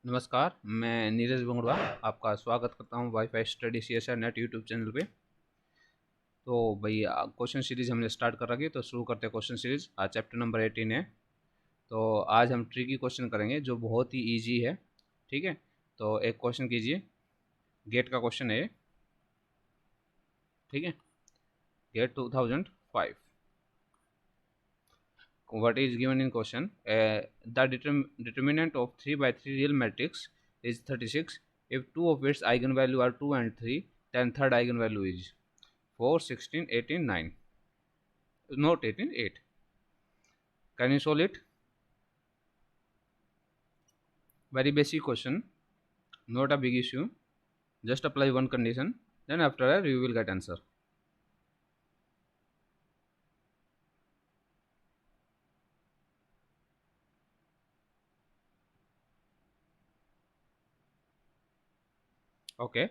नमस्कार, मैं नीरज बंगड़वा आपका स्वागत करता हूँ wifi study CSR net YouTube channel पे। तो भाई क्वेश्चन सीरीज़ हमने स्टार्ट कर रखी है, तो शुरू करते हैं क्वेश्चन सीरीज़। आज चैप्टर नंबर 18 है। तो आज हम ट्रिकी क्वेश्चन करेंगे जो बहुत ही ईजी है। ठीक है, तो एक क्वेश्चन कीजिए। गेट का क्वेश्चन है ये। ठीक है, gate 2005। What is given in question? The determinant of 3 by 3 real matrix is 36. If two of its eigenvalue are 2 and 3, then third eigenvalue is 4, 16, 18, 9. Not 18, 8. Can you solve it? Very basic question. Not a big issue. Just apply one condition. Then after that you will get answer. Okay.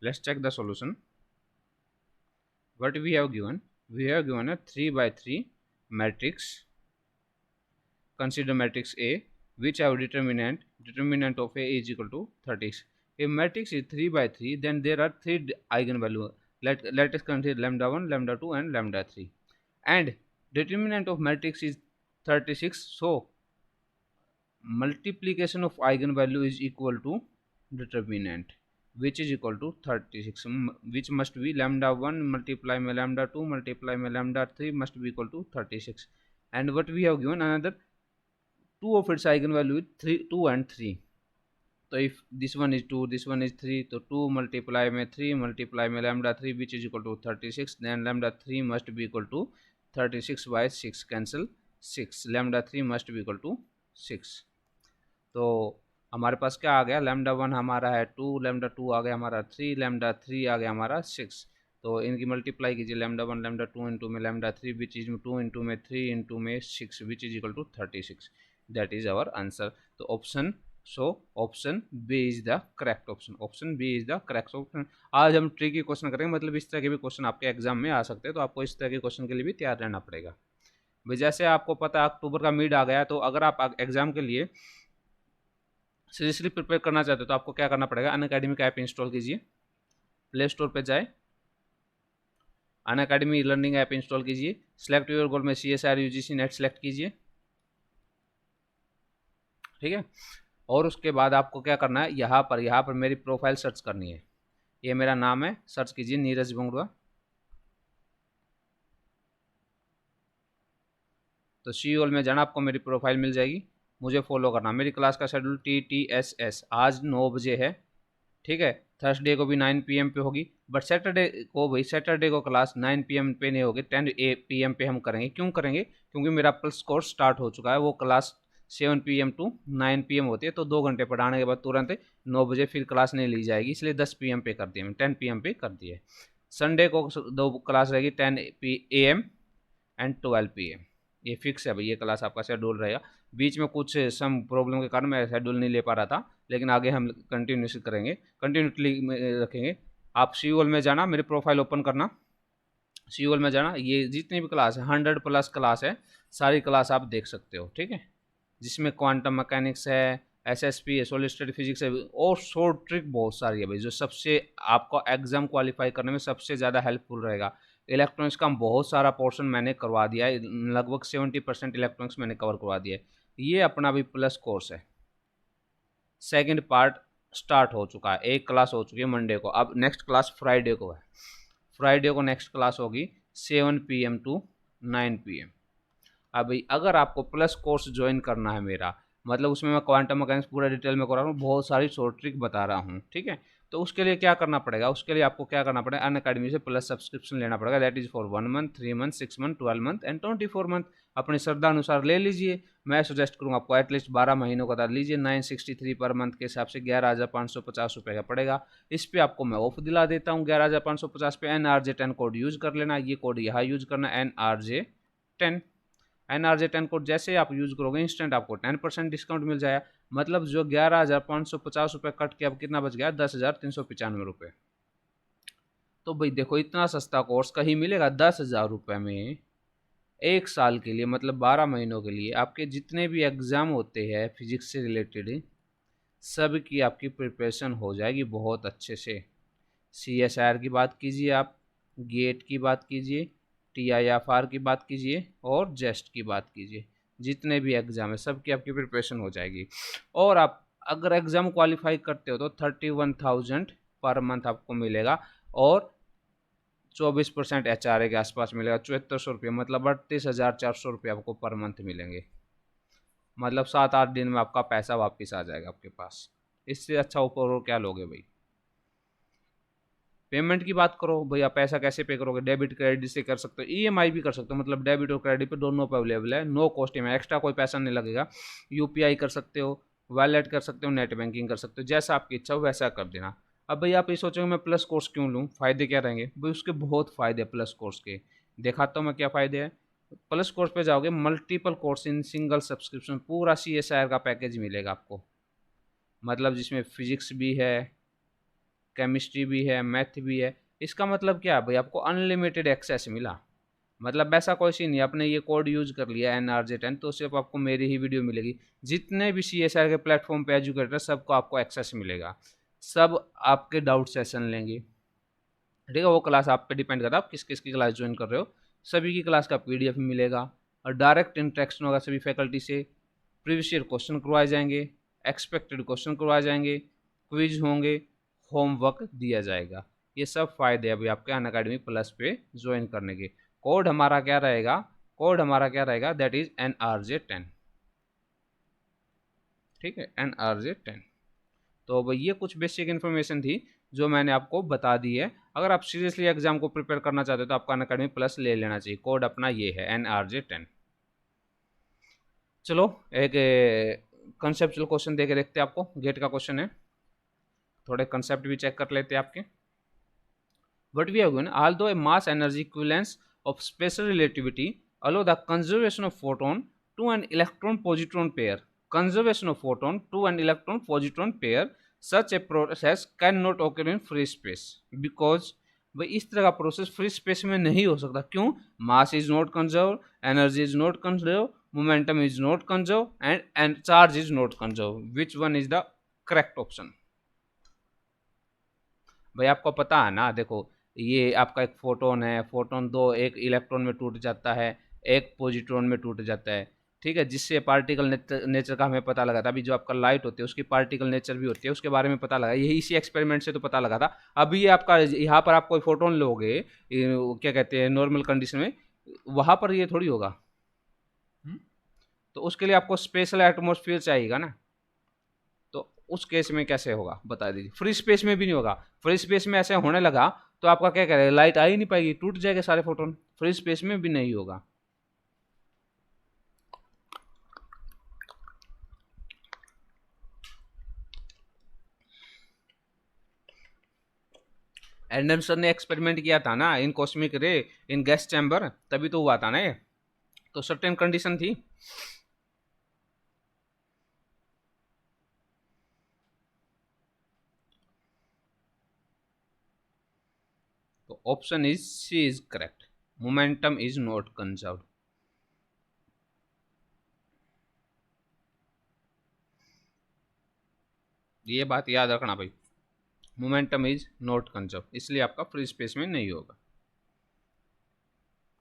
Let's check the solution. What we have given? We have given a 3 by 3 matrix. Consider matrix A, which have determinant of A is equal to 36. If matrix is 3 by 3, then there are 3 eigenvalue. Let us consider lambda 1, lambda 2 and lambda 3. And determinant of matrix is 36. So multiplication of eigenvalue is equal to determinant, which is equal to 36, which must be lambda 1 multiply by lambda 2 multiply by lambda 3 must be equal to 36. And what we have given, another two of its eigenvalue is 3, 2 and 3. So if this one is 2, this one is 3, so 2 multiply by 3 multiply by lambda 3, which is equal to 36, then lambda 3 must be equal to 36 by 6, cancel 6, lambda 3 must be equal to 6. तो हमारे पास क्या आ गया, lambda 1 हमारा है 2, lambda 2 आ गया हमारा 3, lambda 3 आ गया हमारा 6। तो इनकी मल्टीप्लाई कीजिए, लैम्डा 1 लैम्डा 2 इंटू में लैम्डा 3 विच इज 2 इंटू में 3 इंटू में 6 which is equal to 36। That is our answer. तो option B is the correct option. Option B is the correct option. आज हम ट्रिकी क्वेश्चन करेंगे, मतलब इस तरह के भी क्वेश्चन आपके एग्जाम में आ सकते हैं, तो आपको इस तरह के क्वेश्चन के लिए भी तैयार रहना पड़ेगा। भाई जैसे आपको पता है अक्टूबर का मिड आ गया, तो अगर आप एग्जाम के लिए सीरियसली प्रिपेयर करना चाहते हो तो आपको क्या करना पड़ेगा, अनअकैडमी का ऐप इंस्टॉल कीजिए, प्ले स्टोर पे जाए, अनअकैडमी लर्निंग ऐप इंस्टॉल कीजिए, सिलेक्ट योर गोल में CSR UGC नेट सेलेक्ट कीजिए। ठीक है, और उसके बाद आपको क्या करना है, यहाँ पर मेरी प्रोफाइल सर्च करनी है। ये मेरा नाम है, सर्च कीजिए नीरज बंगड़वा। तो सी ऑल में जाना, आपको मेरी प्रोफाइल मिल जाएगी, मुझे फॉलो करना। मेरी क्लास का शेड्यूल TTSS आज 9 बजे है। ठीक है, थर्सडे को भी 9 PM पे होगी, बट सैटरडे को क्लास 9 PM पे नहीं होगी, 10 PM पे हम करेंगे। क्यों करेंगे? क्योंकि मेरा पल्स कोर्स स्टार्ट हो चुका है। वो क्लास 7 PM टू 9 PM होती है, तो 2 घंटे पढ़ाने के बाद तुरंत 9 बजे फिर क्लास नहीं ली जाएगी, इसलिए 10 PM पे कर दिया, मैं 10 PM पे कर दिया। संडे को 2 क्लास रहेगी, 10 AM एंड 12 PM। ये फिक्स है भाई, ये क्लास आपका शेड्यूल रहेगा। बीच में कुछ सम प्रॉब्लम के कारण मैं शेड्यूल नहीं ले पा रहा था, लेकिन आगे हम कंटिन्यूस करेंगे, कंटिन्यूसली रखेंगे। आप सीओल में जाना, मेरी प्रोफाइल ओपन करना, सीओल में जाना, ये जितनी भी क्लास है 100+ क्लास है, सारी क्लास आप देख सकते हो। ठीक है, जिसमें क्वांटम मैकेनिक्स है, SSP है, सॉलिड स्टेट फिजिक्स है, और शॉर्ट ट्रिक बहुत सारी है भाई, जो सबसे आपको एग्जाम क्वालिफाई करने में सबसे ज़्यादा हेल्पफुल रहेगा। इलेक्ट्रॉनिक्स का बहुत सारा पोर्शन मैंने करवा दिया है, लगभग 70% इलेक्ट्रॉनिक्स मैंने कवर करवा दिया है। ये अपना भी प्लस कोर्स है। सेकंड पार्ट स्टार्ट हो चुका है, एक क्लास हो चुकी है मंडे को, अब नेक्स्ट क्लास फ्राइडे को है। फ्राइडे को नेक्स्ट क्लास होगी 7 PM टू 9 PM। अभी अगर आपको प्लस कोर्स ज्वाइन करना है मेरा, मतलब उसमें मैं क्वांटम मैकेनिक्स पूरा डिटेल में करा रहा हूँ, बहुत सारी शॉर्ट ट्रिक बता रहा हूँ। ठीक है, तो उसके लिए क्या करना पड़ेगा, उसके लिए आपको क्या करना पड़ेगा, अनअकैडमी से प्लस सब्सक्रिप्शन लेना पड़ेगा। That is for 1 month, 3 month, 6 month, 12 month and 24 month. अपनी श्रद्धा अनुसार ले लीजिए। मैं सजेस्ट करूँगा आपको एटलीस्ट 12 महीनों का लीजिए। 963 पर मंथ के हिसाब से 11,550 रुपये का पड़ेगा। इस पर आपको मैं ऑफ दिला देता हूँ 11,550 पे। NRJ10 कोड यूज कर लेना, ये कोड यहाँ यूज करना, NRJ10। NRJ10 कोड जैसे आप यूज करोगे इंस्टेंट आपको 10% डिस्काउंट मिल जाएगा। मतलब जो 11,550 रुपये कट के अब कितना बच गया, 10,395 रुपये। तो भाई देखो, इतना सस्ता कोर्स कहीं मिलेगा? 10,000 रुपये में 1 साल के लिए, मतलब 12 महीनों के लिए आपके जितने भी एग्जाम होते हैं फिजिक्स से रिलेटेड, सब की आपकी प्रिपरेशन हो जाएगी बहुत अच्छे से। CSIR की बात कीजिए आप, गेट की बात कीजिए, TIFR की बात कीजिए और जेस्ट की बात कीजिए, जितने भी एग्ज़ाम है सब की आपकी प्रिपरेशन हो जाएगी। और आप अगर एग्ज़ाम क्वालिफाई करते हो तो 31,000 पर मंथ आपको मिलेगा और 24% HRA के आसपास मिलेगा, 7400 रुपये, मतलब 38,400 रुपये आपको पर मंथ मिलेंगे। मतलब 7-8 दिन में आपका पैसा वापस आ जाएगा आपके पास। इससे अच्छा ऊपर और क्या लोगे भाई। पेमेंट की बात करो भैया, पैसा कैसे पे करोगे, डेबिट क्रेडिट से कर सकते हो, EMI भी कर सकते हो, मतलब डेबिट और क्रेडिट पे दोनों पे अवेलेबल है, नो कॉस्ट EMI, एक्स्ट्रा कोई पैसा नहीं लगेगा। UPI कर सकते हो, वॉलेट कर सकते हो, नेट बैंकिंग कर सकते हो, जैसा आपकी इच्छा हो वैसा कर देना। अब भैया आप ये सोचोगे मैं प्लस कोर्स क्यों लूँ, फ़ायदे क्या रहेंगे भाई, उसके बहुत फ़ायदे प्लस कोर्स के। दिखाता हूँ मैं क्या फ़ायदे हैं। प्लस कोर्स पे जाओगे, multiple course in single subscription, पूरा CSIR का पैकेज मिलेगा आपको, मतलब जिसमें फिजिक्स भी है, केमिस्ट्री भी है, मैथ भी है। इसका मतलब क्या है भाई, आपको अनलिमिटेड एक्सेस मिला। मतलब ऐसा कोई सी नहीं, आपने ये कोड यूज कर लिया NRJ10 तो सिर्फ आपको मेरी ही वीडियो मिलेगी। जितने भी CSIR के प्लेटफॉर्म पे एजुकेटर सबको आपको एक्सेस मिलेगा, सब आपके डाउट सेशन लेंगे। ठीक है, वो क्लास आप पे डिपेंड करता है आप किस किस की क्लास ज्वाइन कर रहे हो। सभी की क्लास का PDF मिलेगा और डायरेक्ट इंटरेक्शन होगा सभी फैकल्टी से। प्रीवियस ईयर क्वेश्चन करवाए जाएंगे, एक्सपेक्टेड क्वेश्चन करवाए जाएंगे, क्विज होंगे, होमवर्क दिया जाएगा। ये सब फायदे अभी आपके अनअकैडमी प्लस पे ज्वाइन करने के। कोड हमारा क्या रहेगा, कोड हमारा क्या रहेगा, दैट इज NRJ10। ठीक है, NRJ10। तो भाई ये कुछ बेसिक इन्फॉर्मेशन थी जो मैंने आपको बता दी है। अगर आप सीरियसली एग्जाम को प्रिपेयर करना चाहते हो तो आपका अनअकैडमी प्लस ले लेना चाहिए। कोड अपना ये है NRJ10। चलो एक कंसेप्चुअल क्वेश्चन दे के देखते हैं आपको, गेट का क्वेश्चन है, थोड़े कंसेप्ट भी चेक कर लेते हैं आपके। What we have given, although a mass energy equivalence of special relativity allow the conservation of photon to an electron positron pair, conservation of photon to an electron positron pair, such a process cannot occur in free space because भाई इस तरह का process free space में नहीं हो सकता। क्यों? Mass is not conserve, energy is not conserve, momentum is not conserve and charge is not conserve. Which one is the correct option? भाई आपको पता है ना, देखो ये आपका एक फोटोन है, फोटोन दो, एक इलेक्ट्रॉन में टूट जाता है, एक पॉजिट्रॉन में टूट जाता है। ठीक है, जिससे पार्टिकल नेचर का हमें पता लगा था। अभी जो आपका लाइट होती है उसकी पार्टिकल नेचर भी होती है, उसके बारे में पता लगा, यही इसी एक्सपेरिमेंट से तो पता लगा था। अभी ये आपका यहाँ पर आप कोई फोटोन लोगे, क्या कहते हैं, नॉर्मल कंडीशन में, वहाँ पर ये थोड़ी होगा। तो उसके लिए आपको स्पेशल एटमोसफियर चाहिएगा ना, तो उस केस में कैसे होगा बता दीजिए। फ्री स्पेस में भी नहीं होगा। फ्री स्पेस में ऐसे होने लगा तो आपका क्या करेगा, लाइट आ ही नहीं पाएगी, टूट जाएंगे सारे फोटोन। फ्री स्पेस में भी नहीं होगा। एंडरसन ने एक्सपेरिमेंट किया था ना इन कॉस्मिक रे, इन गैस चैम्बर, तभी तो हुआ था ना ये, तो सर्टेन कंडीशन थी। तो option is C is correct, momentum is not conserved. ये बात याद रखना भाई, मोमेंटम इज नॉट कंजर्व, इसलिए आपका फ्री स्पेस में नहीं होगा।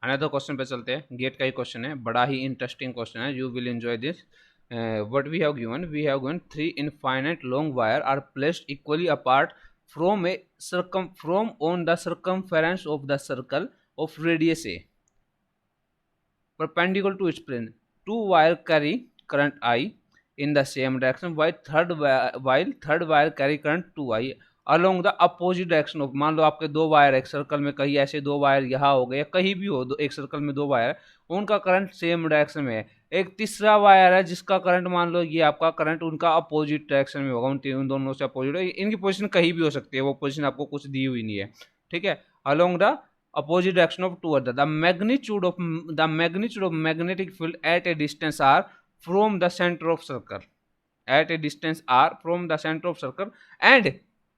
अनदर क्वेश्चन पे चलते हैं। गेट का ही क्वेश्चन है, बड़ा ही इंटरेस्टिंग क्वेश्चन है, you will enjoy this. What we have given, we have given 3 infinite long wire are placed equally apart from on the circumference of the circle of radius a perpendicular to its plane. Two wire carry current I in the same direction while third wire carry current 2I along the opposite direction of, मान लो आपके दो wire एक circle में, कहीं ऐसे दो wire यहाँ हो गए, कहीं भी हो एक सर्कल में दो वायर, उनका करंट सेम डायरेक्शन में है। एक तीसरा वायर है जिसका करंट, मान लो ये आपका करंट उनका अपोजिट डायरेक्शन में होगा, उन दोनों से अपोजिट है, इनकी पोजीशन कहीं भी हो सकती है, वो पोजीशन आपको कुछ दी हुई नहीं है। ठीक है, along the opposite direction of two other, the magnitude of magnetic field at a distance r from the center of circle, at a distance r from the center of circle, and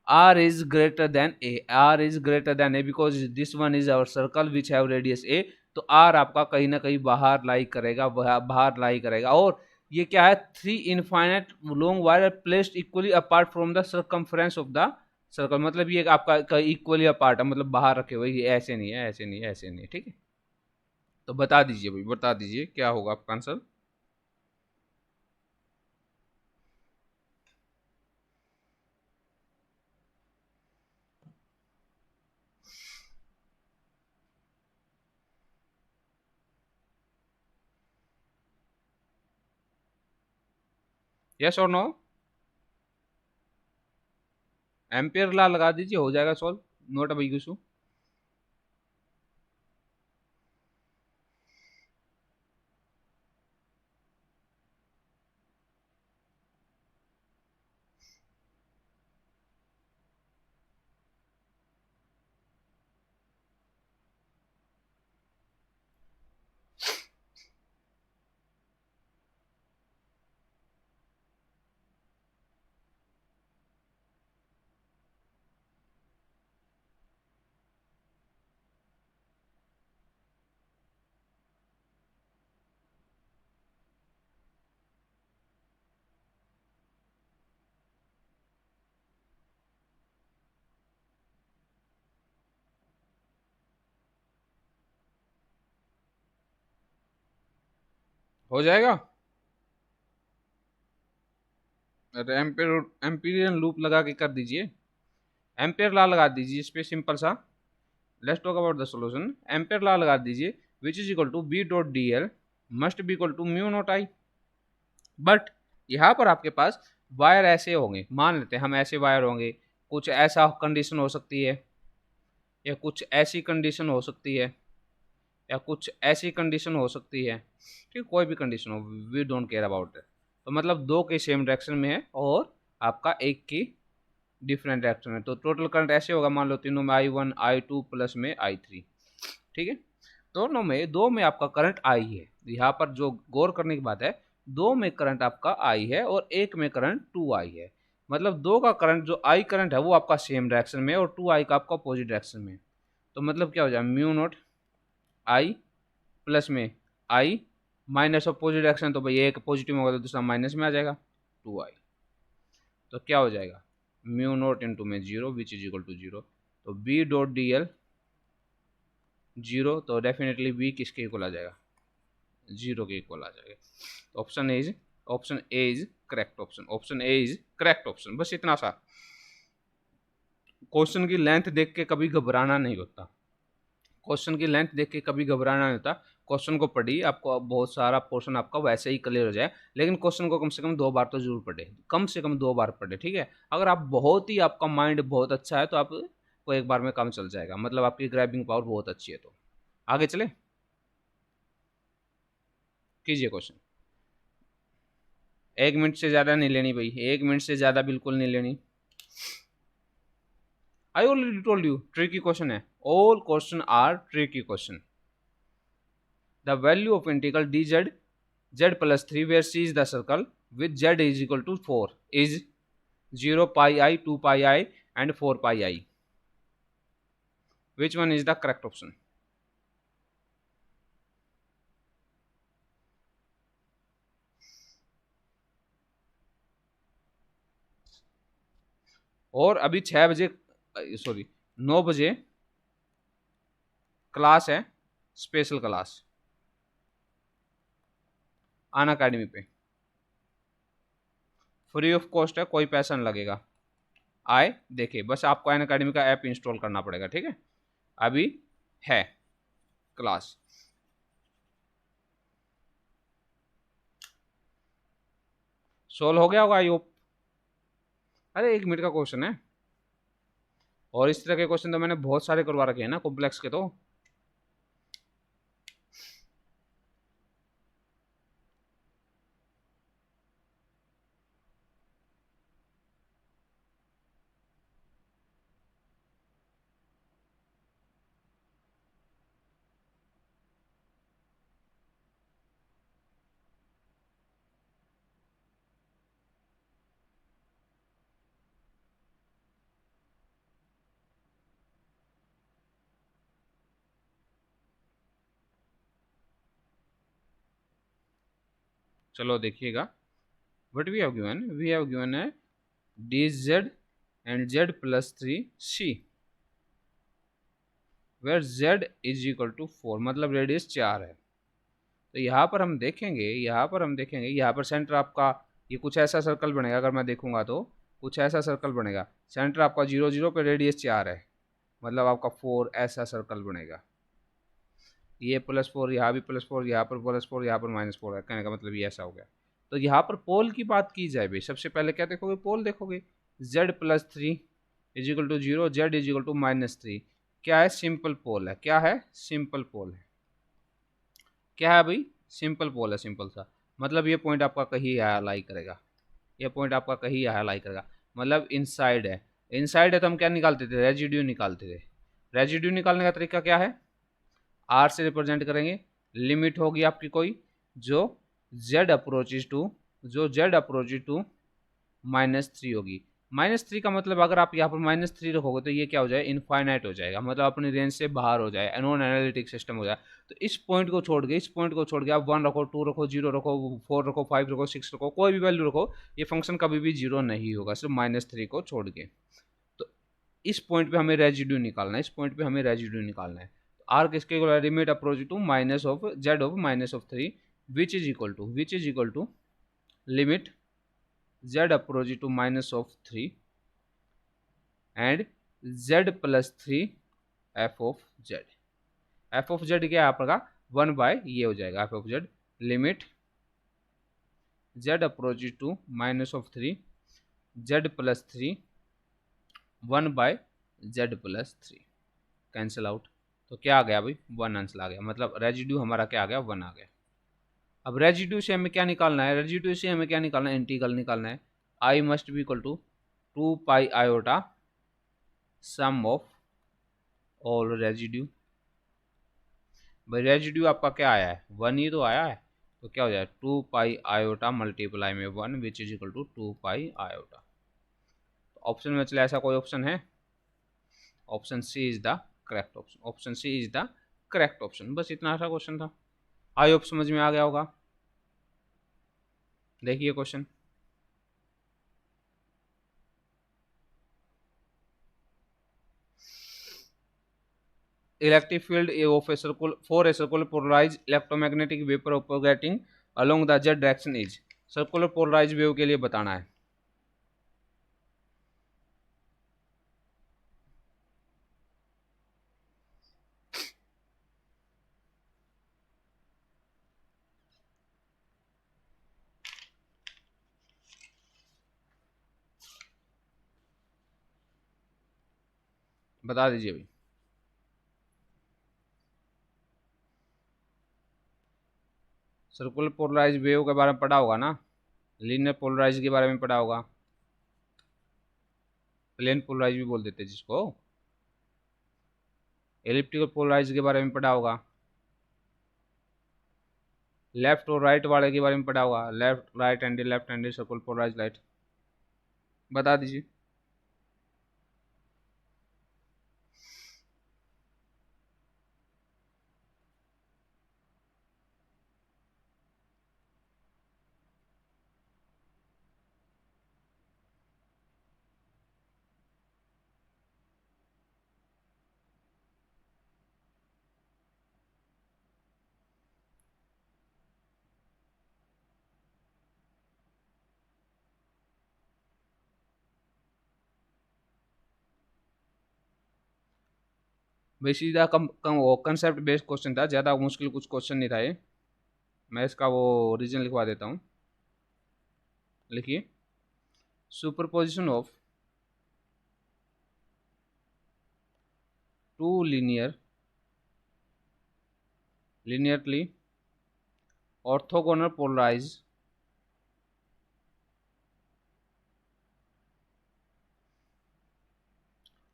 r is greater than a, r is greater than a because this one is our circle which have radius a, तो r आपका कहीं ना कहीं बाहर लाई करेगा, बाहर लाई करेगा। और ये क्या है, 3 infinite long wire placed equally apart from the circumference of the circle, मतलब ये आपका इक्वली अपार्ट है, मतलब बाहर रखे हुए, ये ऐसे नहीं है, ऐसे नहीं है, ऐसे नहीं है, ठीक है। तो बता दीजिए भाई, बता दीजिए क्या होगा आपका आंसर। यस और नो? एम्पियर लॉ लगा दीजिए, हो जाएगा solve, note a big issue. हो जाएगा। अरे एम्पियर एम्पीरियन लूप लगा के कर दीजिए, एम्पियर लॉ लगा दीजिए इस पे, सिंपल सा। Let's talk about the solution. Ampere law लगा दीजिए, which is equal to B dot D L must be equal to mu naught I. But यहाँ पर आपके पास वायर ऐसे होंगे, मान लेते हैं हम ऐसे वायर होंगे, कुछ ऐसा कंडीशन हो सकती है, या कुछ ऐसी कंडीशन हो सकती है, या कुछ ऐसी कंडीशन हो सकती है, ठीक, कोई भी कंडीशन हो, we don't care about it. तो मतलब दो के सेम डायरेक्शन में है और आपका एक की डिफरेंट डायरेक्शन में, तो टोटल करंट ऐसे होगा, मान लो तीनों में I1 I2 प्लस में I3, ठीक है। दोनों में, दो में आपका करंट आई है, यहाँ पर जो गौर करने की बात है, दो में करंट आपका आई है और एक में करंट 2I है, मतलब दो का करंट, जो आई करंट है वो आपका सेम डायरेक्शन में और 2I का आपका अपोजिट डायरेक्शन में। तो मतलब क्या हो जाए, म्यू नॉट आई प्लस में आई माइनस अपोजिट डायरेक्शन, तो भाई एक पॉजिटिव होगा तो दूसरा माइनस में आ जाएगा, 2I। तो क्या हो जाएगा, म्यू नॉट इंटू में zero which is equal to zero. तो B dot D L zero, तो डेफिनेटली बी किसके इक्वल आ जाएगा, जीरो के इक्वल आ जाएगा। तो option A is correct option, option A is correct option. बस इतना सा, क्वेश्चन की लेंथ देख के कभी घबराना नहीं होता, क्वेश्चन की लेंथ देख के कभी घबराना नहीं होता। क्वेश्चन को पढ़िए, आपको बहुत सारा पोर्शन आपका वैसे ही क्लियर हो जाए, लेकिन क्वेश्चन को कम से कम 2 बार तो जरूर पढ़े, कम से कम 2 बार पढ़े, ठीक है। अगर आप बहुत ही, आपका माइंड बहुत अच्छा है तो आप को एक बार में काम चल जाएगा, मतलब आपकी ग्रैबिंग पावर बहुत अच्छी है। तो आगे चले, कीजिए क्वेश्चन। 1 मिनट से ज़्यादा नहीं लेनी भाई, 1 मिनट से ज़्यादा बिल्कुल नहीं लेनी। I already told you tricky question है, all question are tricky question. The value of integral dz z plus 3 where c is the circle with z is equal to 4 is 0 pi I 2 pi I and 4 pi I. Which one is the correct option? और अभी 6 बजे, sorry 9 बजे class है, special class अन academy पे, free of cost है, कोई पैसा नहीं लगेगा। आए देखिए, बस आपको अन अकेडमी का ऐप इंस्टॉल करना पड़ेगा, ठीक है। अभी है क्लास। सोल्व हो गया होगा आई होप। अरे 1 मिनट का क्वेश्चन है, और इस तरह के क्वेश्चन तो मैंने बहुत सारे करवा रखे हैं ना, कॉम्प्लेक्स के तो। चलो देखिएगा, वट वी हैव गिवन है D Z and Z plus 3 C, where Z is equal to 4, मतलब रेडियस 4 है। तो यहाँ पर हम देखेंगे, यहाँ पर सेंटर आपका ये कुछ ऐसा सर्कल बनेगा, अगर मैं देखूंगा तो कुछ ऐसा सर्कल बनेगा, सेंटर आपका 0 0 पे, रेडियस 4 है, मतलब आपका 4 ऐसा सर्कल बनेगा। ये +4, यहाँ भी +4, यहाँ पर +4, यहाँ पर -4 है, कहने का मतलब ये ऐसा हो गया। तो यहाँ पर पोल की बात की जाए भाई, सबसे पहले क्या देखोगे, पोल देखोगे, z + 3 = 0, z = -3, क्या है, सिंपल पोल है। क्या है, सिंपल पोल है। क्या है भाई, सिंपल पोल है, सिंपल सा, मतलब ये पॉइंट आपका कहीं यहाँ लाई करेगा, ये पॉइंट आपका कहीं यहाँ लाई करेगा, मतलब इनसाइड है। इनसाइड है तो हम क्या निकालते थे, रेजिड्यू निकालते थे। रेजिड्यू निकालने का तरीका क्या है, आर से रिप्रेजेंट करेंगे, लिमिट होगी आपकी कोई जो z अप्रोचेज टू -3 होगी। -3 का मतलब अगर आप यहाँ पर -3 रखोगे तो ये क्या हो जाए, इनफाइनाइट हो जाएगा, मतलब अपनी रेंज से बाहर हो जाए, नॉन एनालिटिक सिस्टम हो जाए। तो इस पॉइंट को छोड़ के आप 1 रखो, 2 रखो, 0 रखो, 4 रखो, 5 रखो, 6 रखो, कोई भी वैल्यू रखो, ये फंक्शन कभी भी 0 नहीं होगा, सिर्फ -3 को छोड़ के। तो इस पॉइंट पे हमें रेजिड्यू निकालना है, आर किसके इक्वल है, limit approach to minus of Z of -3 which is equal to limit z approach to -3 and z + 3 f of z। f of z क्या है आपका, 1 बाय ये हो जाएगा, f of z लिमिट z approach to -3 z + 3 1 by z + 3, cancel out. तो क्या आ गया भाई, 1 आंसर आ गया, मतलब रेजिड्यू हमारा क्या आ गया, 1 आ गया। अब रेजिड्यू से हमें क्या निकालना है, इंटीग्रल निकालना है, I must be equal to 2 pi iota sum of all residue. भाई रेजिड्यू आपका क्या आया है, 1 ही तो आया है, तो क्या हो जाए 2 पाई आयोटा मल्टीप्लाई में 1 which is equal to 2 pi iota. Option में चले ऐसा कोई ऑप्शन है, option C is the correct option, option C is the correct option. बस इतना सा क्वेश्चन था, आई होप समझ में आ गया होगा। देखिए question, electric field of a circle for a circular polarized electromagnetic wave propagating along the z direction is, circular polarize wave के लिए बताना है। बता दीजिए भाई, सर्कुलर पोलराइज वेव के बारे में पढ़ा होगा ना, लीनियर पोलराइज के बारे में पढ़ा होगा, प्लेन पोलराइज भी बोल देते जिसको, एलिप्टिकल पोलराइज के बारे में पढ़ा होगा, लेफ्ट और राइट वाले के बारे में पढ़ा होगा, left handed circular polarize light. बता दीजिए। भाई सीधा कम कम वो कंसेप्ट बेस्ड क्वेश्चन था, ज़्यादा मुश्किल कुछ क्वेश्चन नहीं था ये। मैं इसका वो रीजन लिखवा देता हूँ, लिखिए, superposition of two linearly orthogonal polarized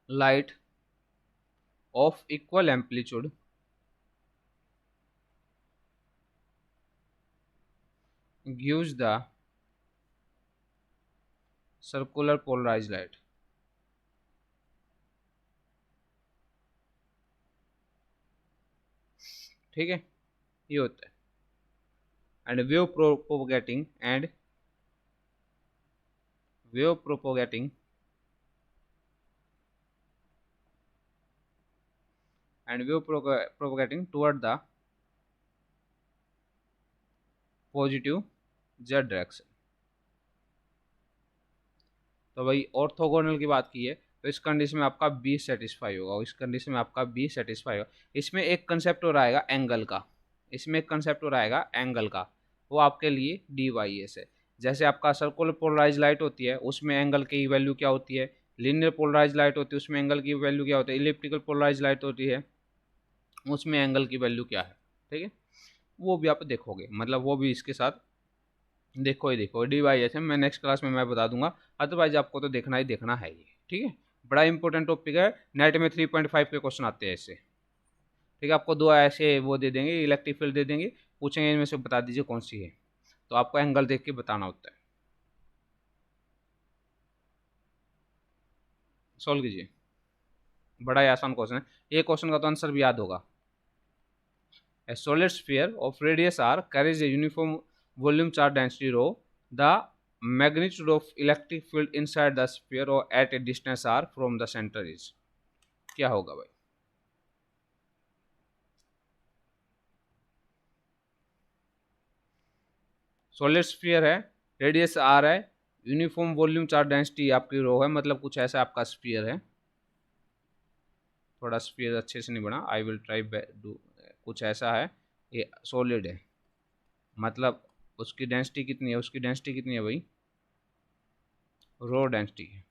light of equal amplitude gives the circular polarized light। ठीक है, ये होता है। and wave propagating wave propagating propagating toward the positive Z direction. तो भाई ऑर्थोगोनल की बात की है तो इस कंडीशन में आपका बी सेटिस्फाई होगा और इस कंडीशन में आपका बी सेटिस्फाई होगा। इसमें एक कंसेप्ट और आएगा एंगल का, इसमें एक कंसेप्ट और आएगा एंगल का, वो आपके लिए डी वाई एस है। जैसे आपका सर्कुलर पोलराइज लाइट होती है उसमें एंगल की वैल्यू क्या होती है, लीनियर पोलराइज लाइट होती है उसमें एंगल की वैल्यू क्या होती है, इलिप्टिकल पोलराइज लाइट होती है उसमें एंगल की वैल्यू क्या है। ठीक है, वो भी आप देखोगे, मतलब वो भी इसके साथ देखो ही देखो डी वाई एस है। मैं नेक्स्ट क्लास में मैं बता दूंगा, अदरवाइज आपको तो देखना ही देखना है ये। ठीक है, बड़ा इंपॉर्टेंट टॉपिक है, नेट में 3.5 के क्वेश्चन आते हैं ऐसे। ठीक है, आपको दो ऐसे वो दे देंगे, इलेक्ट्रिक फील्ड दे देंगे, पूछेंगे इनमें से बता दीजिए कौन सी है, तो आपको एंगल देख के बताना होता है। सॉल्व कीजिए, बड़ा ही आसान क्वेश्चन है, ये क्वेश्चन का तो आंसर भी याद होगा। A solid sphere of radius r carries a uniform volume charge density rho. The magnitude of electric field inside the sphere or at a distance r from the center is, क्या होगा भाई? Solid sphere है, radius R है, uniform volume charge density आपकी रो है, मतलब कुछ ऐसा आपका स्फीयर है। थोड़ा स्फीयर अच्छे से नहीं बना, आई विल ट्राई डू, कुछ ऐसा है, ये सॉलिड है, मतलब उसकी डेंसिटी कितनी है, उसकी डेंसिटी कितनी है भाई, रो डेंसिटी है।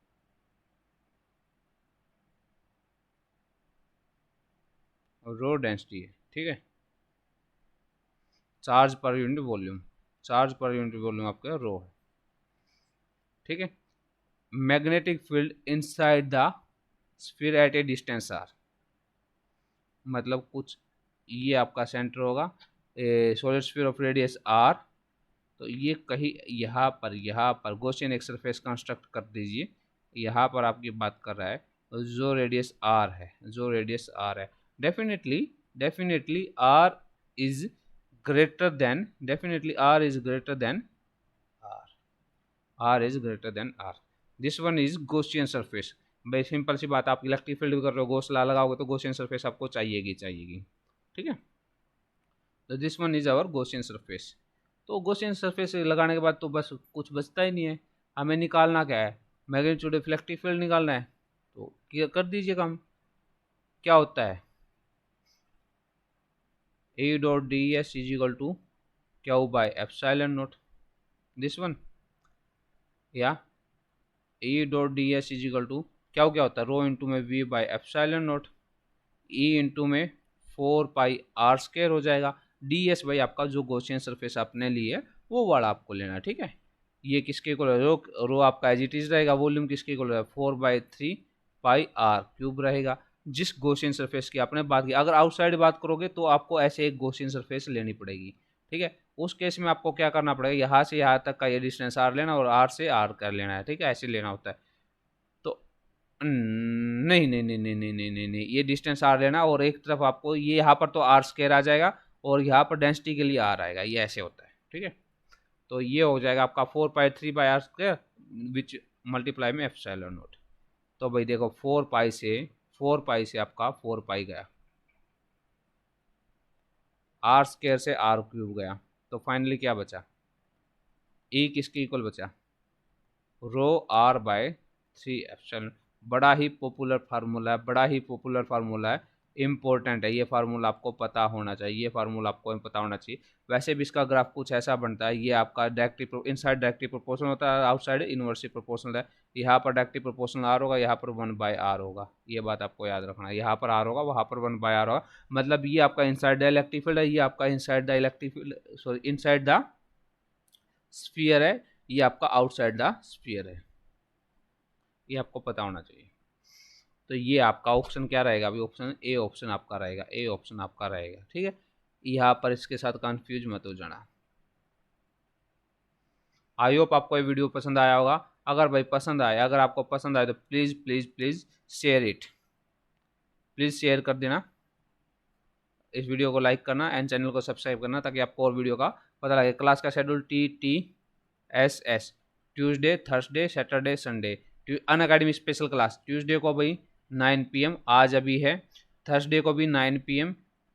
रो डेंसिटी है, ठीक है, charge per unit volume, charge per unit volume आपका रो है। ठीक है, magnetic field inside the sphere at a distance R, मतलब कुछ ये आपका सेंटर होगा, solid sphere of radius R, तो ये कहीं यहाँ पर गॉसियन एक सरफेस कंस्ट्रक्ट कर दीजिए, यहाँ पर आपकी बात कर रहा है जो रेडियस आर है, जो रेडियस आर है, definitely R is greater than, definitely R is greater than R, R is greater than R, this one is Gaussian surface. भाई सिंपल सी बात, आप इलेक्ट्रिक फील्ड कर रहे हो, गॉस ला लगाओगे तो गॉसियन सरफेस आपको चाहिएगी। ठीक है, तो this one is our Gaussian surface. तो गॉसियन सरफेस लगाने के बाद तो बस कुछ बचता ही नहीं है, हमें निकालना क्या है, मैग्नीट्यूड ऑफ इलेक्ट्रिक फील्ड निकालना है, तो कर दीजिए काम। क्या होता है, A dot D S is equal to Q by epsilon not, this one, या A dot D S is equal to क्या होता है, रो इंटू में V by epsilon not, E into में 4 पाई r² हो जाएगा। डी एस भाई आपका जो गॉसियन सरफेस आपने ली है वो वाला आपको लेना है। ठीक है, ये किसके इक्वल है, रो आपका एज इट इज रहेगा, वॉल्यूम किसके इक्वल है, 4/3 पाई r³ रहेगा। जिस गॉसियन सरफेस की आपने बात की, अगर आउटसाइड बात करोगे तो आपको ऐसे एक गॉसियन सरफेस लेनी पड़ेगी। ठीक है, उस केस में आपको क्या करना पड़ेगा, यहाँ से यहाँ तक का ये डिस्टेंस r लेना और r से r कर लेना है। ठीक है, ऐसे लेना होता है। तो नहीं, ये डिस्टेंस r लेना और एक तरफ आपको ये यहाँ पर तो r² आ जाएगा और यहाँ पर डेंसिटी के लिए r आएगा, ये ऐसे होता है। ठीक है, तो ये हो जाएगा आपका 4/3 विच मल्टीप्लाई में एप्सिलॉन नॉट। तो भाई देखो 4 पाई से आपका 4 पाई गया, r² से r³ गया, तो फाइनली क्या बचा, e किसके इक्वल बचा, रो r/3 एप्सिलॉन। बड़ा ही पॉपुलर फार्मूला है, इम्पोर्टेंट है, ये फार्मूला आपको पता होना चाहिए, वैसे भी इसका ग्राफ कुछ ऐसा बनता है, ये आपका डायरेक्टली इनसाइड डायरेक्टली प्रोपोर्शनल होता है, आउटसाइड इनवर्सली प्रोपोर्शनल है। यहाँ पर डायरेक्टली प्रोपोर्शनल r होगा, यहाँ पर 1/r होगा, ये बात आपको याद रखना है, यहाँ पर r होगा, वहाँ पर 1/r होगा, मतलब ये आपका इनसाइड द इलेक्ट्रिक फील्ड है, ये आपका inside the electric field, sorry inside the sphere है, ये आपका आउटसाइड द स्फीयर है, ये आपको पता होना चाहिए। तो ये आपका ऑप्शन क्या रहेगा अभी, ऑप्शन आपका रहेगा, ठीक है, यहाँ पर इसके साथ कंफ्यूज मत हो जाना। आई होप आपको ये वीडियो पसंद आया होगा, अगर भाई पसंद आया, अगर आपको पसंद आए तो please please please share it, please share कर देना, इस वीडियो को लाइक करना एंड चैनल को सब्सक्राइब करना ताकि आपको और वीडियो का पता लगे। क्लास का schedule TTSS, Tuesday, Thursday, Saturday, Sunday. Unacademy special class Tuesday को भाई 9 PM आज अभी है, थर्सडे को भी 9 PM,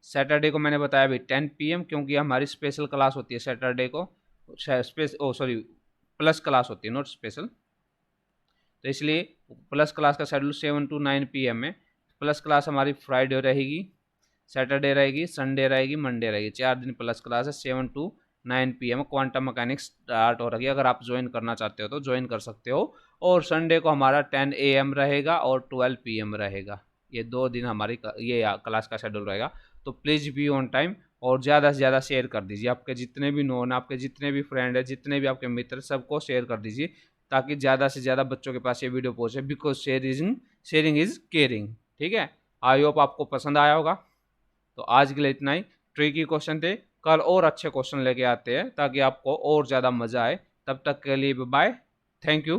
सैटरडे को मैंने बताया भाई 10 PM, क्योंकि हमारी स्पेशल क्लास होती है सैटरडे को, प्लस क्लास होती है, नॉट स्पेशल, तो इसलिए प्लस क्लास का शेड्यूल 7 to 9 PM है। प्लस क्लास हमारी फ्राइडे रहेगी, सैटरडे रहेगी, संडे रहेगी, मंडे रहेगी, 4 दिन प्लस क्लास है। 7 to 9 PM quantum mechanics start हो रही है, अगर आप ज्वाइन करना चाहते हो तो ज्वाइन कर सकते हो। और संडे को हमारा 10 AM रहेगा और 12 PM रहेगा। ये 2 दिन हमारी ये क्लास का शेड्यूल रहेगा। तो प्लीज़ बी ऑन टाइम और ज़्यादा से ज़्यादा शेयर कर दीजिए, आपके जितने भी नोन, आपके जितने भी फ्रेंड है, जितने भी आपके मित्र, सबको शेयर कर दीजिए, ताकि ज़्यादा से ज़्यादा बच्चों के पास ये वीडियो पहुँचे, बिकॉज शेयरिंग इज़ केयरिंग। ठीक है, आई होप आपको पसंद आया होगा। तो आज के लिए इतना ही। ट्रिकी क्वेश्चन थे, कल और अच्छे क्वेश्चन लेके आते हैं ताकि आपको और ज़्यादा मज़ा आए। तब तक के लिए बाय, थैंक यू।